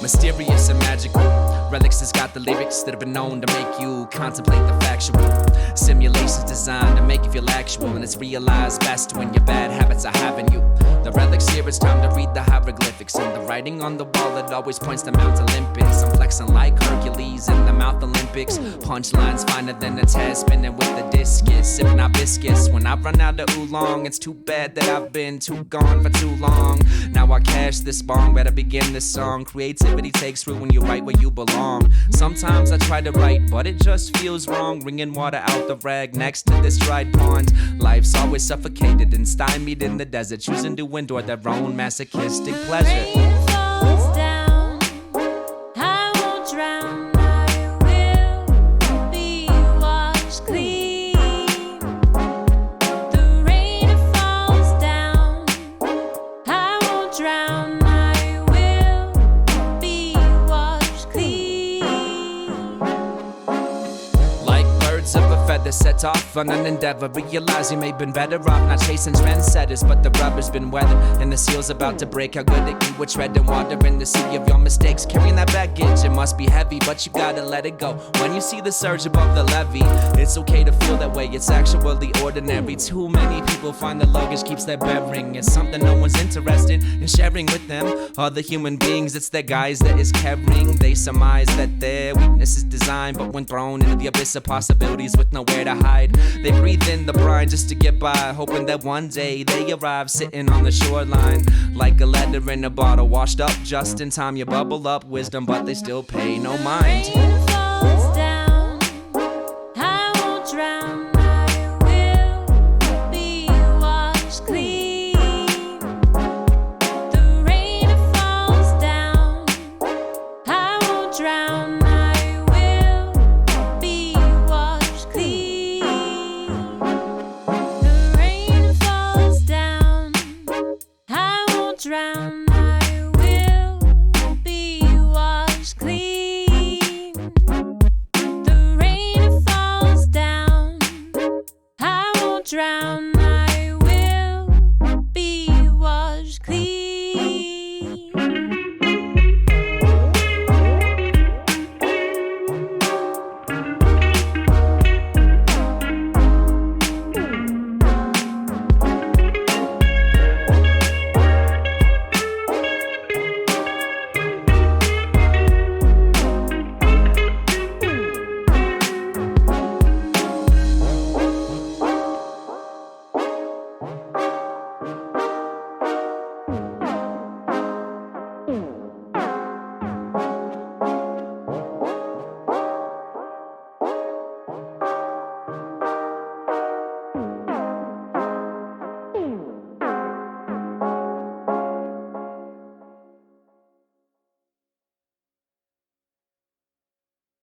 Mysterious and magical. Relics has got the lyrics that have been known to make you contemplate the factual. Simulations designed to make you feel actual, and it's realized best when your bad habits are having you. The relics here, it's time to read the hieroglyphics, and the writing on the wall, it always points to Mount Olympus. I'm flexing like Hercules in the Mouth Olympics. Punchlines finer than a test, spinning with the discus, sipping hibiscus. When I run out of oolong, it's too bad that I've been too gone for too long. Now I cash this bong, better begin this song. Creativity takes root when you write where you belong. Sometimes I try to write, but it just feels wrong. Wringing water out the rag next to this dried pond. Life's always suffocated and stymied in the desert, choosing to endure their own masochistic pleasure. Rain falls down, I won't drown, I will be washed clean. The rain falls down, I won't drown, I will be washed clean. Like birds of a feather set off on an endeavor, realize you may have been better off not chasing trendsetters, but the rubber's been weathered and the seal's about to break. How good it you were treading water in the sea of your mistakes, carrying that baggage. It must be heavy, but you gotta let it go. When you see the surge above the levee, it's okay to feel that way, it's actually ordinary. Too many people find the luggage keeps their bearing. It's something no one's interested in sharing with them. Other human beings, it's their guys that is caring. They surmise that their weakness is designed, but when thrown into the abyss of possibilities with nowhere to hide, they breathe in the brine just to get by, hoping that one day they arrive sitting on the shoreline. Like a letter in a bottle, washed up just in time. You bubble up wisdom, but they still pay no mind.